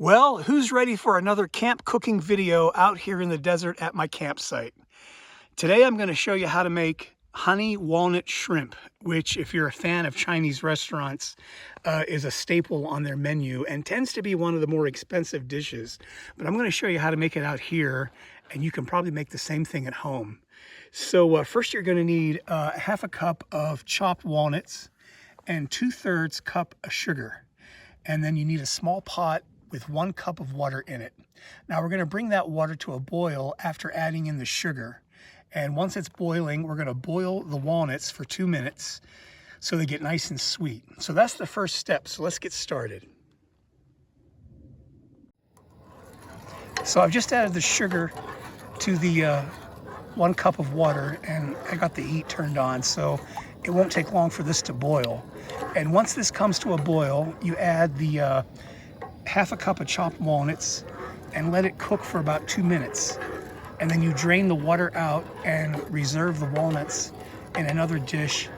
Well, who's ready for another camp cooking video out here in the desert at my campsite? Today I'm going to show you how to make honey walnut shrimp, which if you're a fan of Chinese restaurants, is a staple on their menu and tends to be one of the more expensive dishes. But I'm going to show you how to make it out here, and you can probably make the same thing at home. So first you're going to need half a cup of chopped walnuts and 2/3 cup of sugar. And then you need a small pot with 1 cup of water in it. Now we're going to bring that water to a boil after adding in the sugar. And once it's boiling, we're going to boil the walnuts for 2 minutes so they get nice and sweet. So that's the first step. So let's get started. So I've just added the sugar to the 1 cup of water, and I got the heat turned on, so it won't take long for this to boil. And once this comes to a boil, you add the half a cup of chopped walnuts and let it cook for about 2 minutes. And then you drain the water out and reserve the walnuts in another dish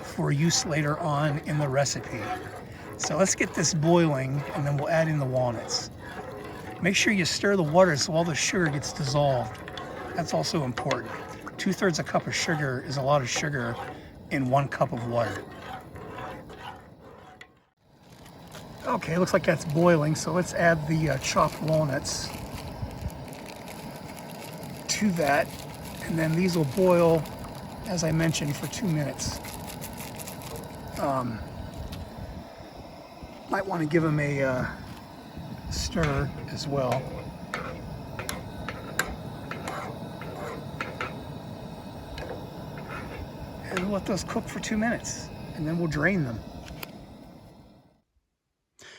for use later on in the recipe. So let's get this boiling, and then we'll add in the walnuts. Make sure you stir the water so all the sugar gets dissolved. That's also important. 2/3 a cup of sugar is a lot of sugar in 1 cup of water. Okay, looks like that's boiling, so let's add the chopped walnuts to that, and then these will boil, as I mentioned, for 2 minutes. Might want to give them a stir as well. And we'll let those cook for 2 minutes, and then we'll drain them.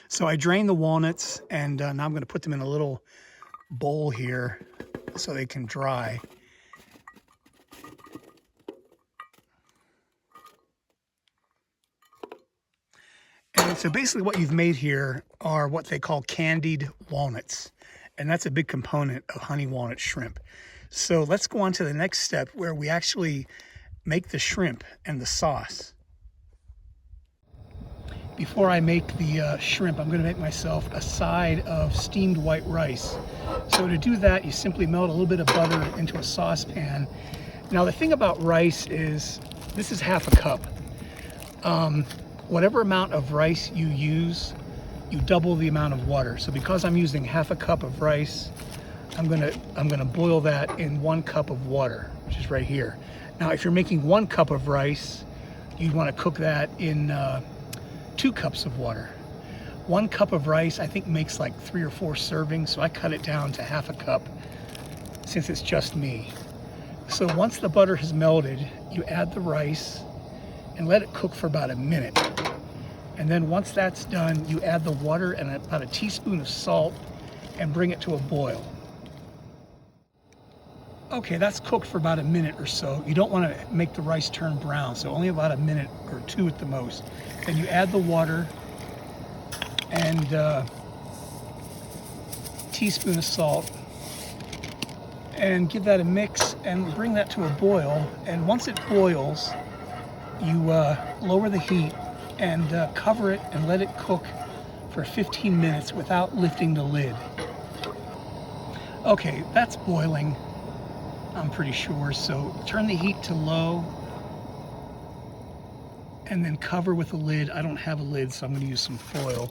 So I drained the walnuts, and now I'm going to put them in a little bowl here so they can dry. And so basically what you've made here are what they call candied walnuts, and that's a big component of honey walnut shrimp. So let's go on to the next step where we actually make the shrimp and the sauce. Before I make the shrimp, I'm going to make myself a side of steamed white rice. So to do that, you simply melt a little bit of butter into a saucepan. Now the thing about rice is, this is half a cup. Whatever amount of rice you use, you double the amount of water. So because I'm using half a cup of rice, I'm gonna boil that in 1 cup of water, which is right here. Now if you're making 1 cup of rice, you'd want to cook that in 2 cups of water. 1 cup of rice I think makes like 3 or 4 servings, so I cut it down to half a cup since it's just me. So once the butter has melted, you add the rice and let it cook for about a minute. And then once that's done, you add the water and about a teaspoon of salt and bring it to a boil. Okay, that's cooked for about a minute or so. You don't want to make the rice turn brown, so only about a minute or 2 at the most. Then you add the water and teaspoon of salt and give that a mix and bring that to a boil. And once it boils, you lower the heat and cover it and let it cook for 15 minutes without lifting the lid. Okay, that's boiling, I'm pretty sure. So turn the heat to low and then cover with a lid. I don't have a lid, so I'm going to use some foil.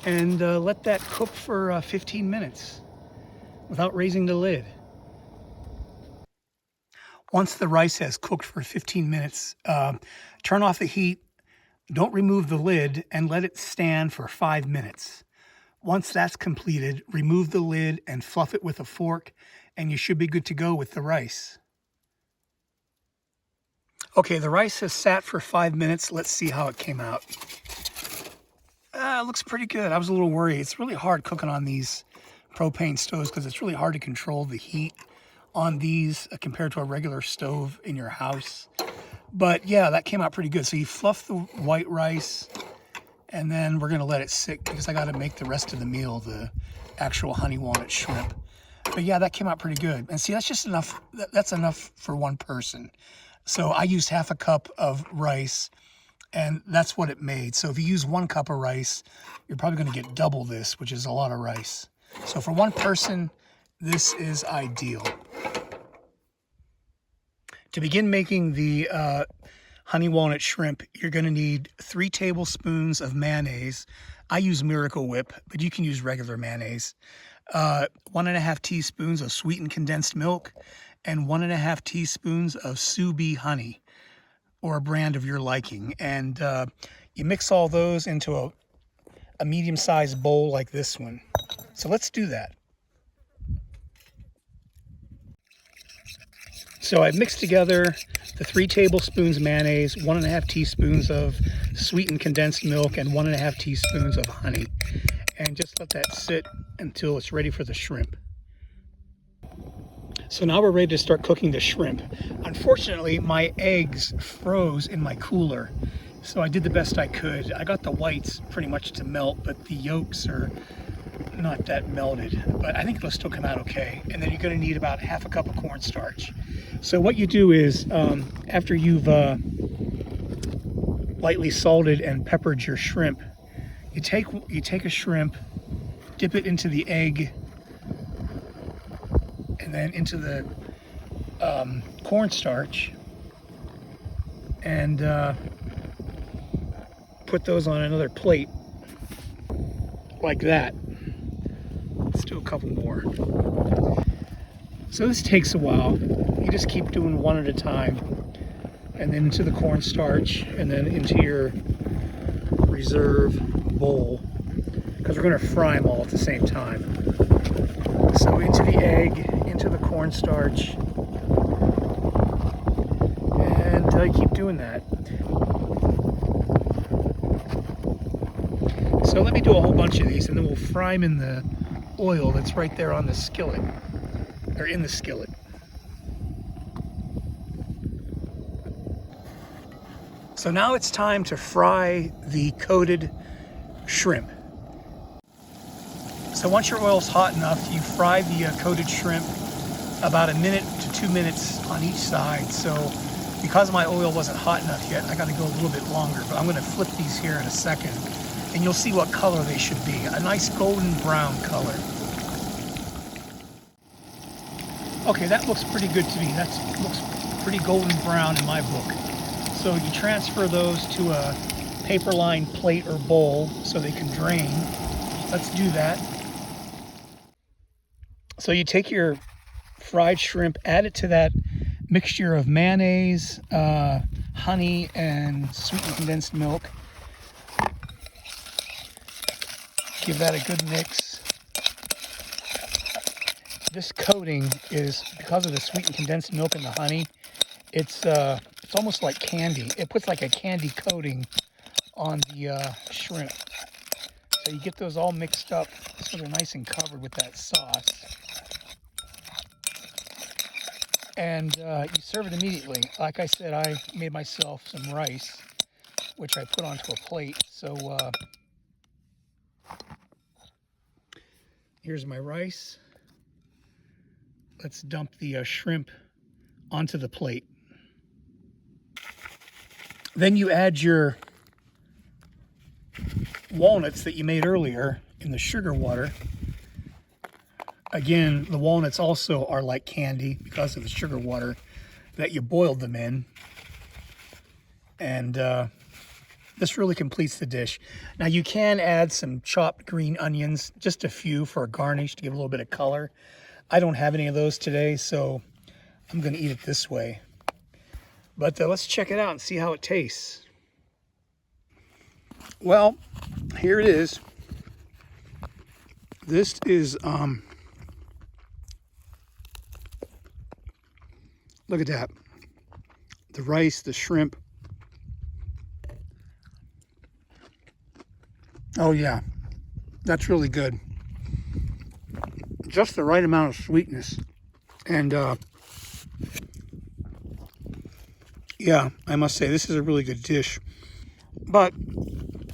And let that cook for 15 minutes without raising the lid. Once the rice has cooked for 15 minutes, turn off the heat, don't remove the lid, and let it stand for 5 minutes. Once that's completed, remove the lid and fluff it with a fork, and you should be good to go with the rice. Okay, the rice has sat for 5 minutes. Let's see how it came out. It looks pretty good. I was a little worried. It's really hard cooking on these propane stoves because it's really hard to control the heat on these compared to a regular stove in your house. But yeah, that came out pretty good. So you fluff the white rice, and then we're gonna let it sit because I gotta make the rest of the meal, the actual honey walnut shrimp. But yeah, that came out pretty good. And see, that's just enough, that's enough for 1 person. So I used half a cup of rice And that's what it made. So if you use 1 cup of rice, you're probably going to get double this, which is a lot of rice. So for one person, this is ideal. To begin making the honey walnut shrimp, you're going to need 3 tablespoons of mayonnaise. I use Miracle Whip, but you can use regular mayonnaise. 1.5 teaspoons of sweetened condensed milk, and 1.5 teaspoons of sous bee honey, or a brand of your liking. And you mix all those into a medium-sized bowl like this one. So let's do that. So I've mixed together the 3 tablespoons mayonnaise, 1.5 teaspoons of sweetened condensed milk, and 1.5 teaspoons of honey. And just let that sit until it's ready for the shrimp. So now we're ready to start cooking the shrimp. Unfortunately, my eggs froze in my cooler, so I did the best I could. I got the whites pretty much to melt, but the yolks are not that melted. But I think it'll still come out okay. And then you're going to need about 1/2 cup of cornstarch. So what you do is, after you've lightly salted and peppered your shrimp, you take a shrimp, dip it into the egg, and then into the cornstarch, and put those on another plate like that. Let's do a couple more. So this takes a while. You just keep doing one at a time, and then into the cornstarch, and then into your reserve bowl, because we're going to fry them all at the same time. So into the egg, into the cornstarch, and you keep doing that. So let me do a whole bunch of these, and then we'll fry them in the oil that's right there on the skillet, or in the skillet. So now it's time to fry the coated shrimp. So once your oil's hot enough, you fry the coated shrimp about 1 to 2 minutes on each side. So because my oil wasn't hot enough yet, I got to go a little bit longer, but I'm going to flip these here in a second, and you'll see what color they should be. A nice golden brown color. Okay, that looks pretty good to me. That looks pretty golden brown in my book. So you transfer those to a paper-lined plate or bowl so they can drain. Let's do that. So you take your fried shrimp, add it to that mixture of mayonnaise, honey, and sweetened condensed milk. Give that a good mix. This coating is, because of the sweetened condensed milk and the honey, it's almost like candy. It puts like a candy coating on the shrimp. So you get those all mixed up so they're nice and covered with that sauce. And you serve it immediately. Like I said, I made myself some rice, which I put onto a plate. So here's my rice. Let's dump the shrimp onto the plate. Then you add your walnuts that you made earlier in the sugar water. Again, the walnuts also are like candy because of the sugar water that you boiled them in. And this really completes the dish. Now you can add some chopped green onions, just a few for a garnish to give a little bit of color. I don't have any of those today, so I'm going to eat it this way. But let's check it out and see how it tastes. Well, here it is. This is, look at that. The rice, the shrimp. Oh yeah, that's really good. Just the right amount of sweetness. And yeah, I must say, this is a really good dish. But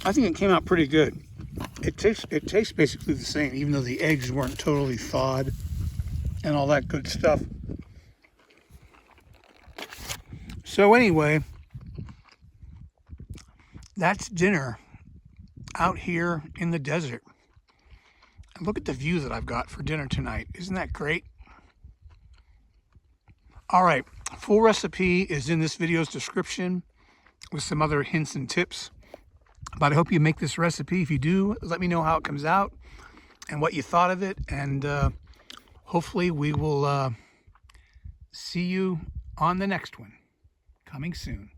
I think it came out pretty good. It tastes basically the same, even though the eggs weren't totally thawed and all that good stuff. So anyway, that's dinner out here in the desert. And look at the view that I've got for dinner tonight. Isn't that great? All right, full recipe is in this video's description with some other hints and tips. But I hope you make this recipe. If you do, let me know how it comes out and what you thought of it. And hopefully we will see you on the next one, coming soon.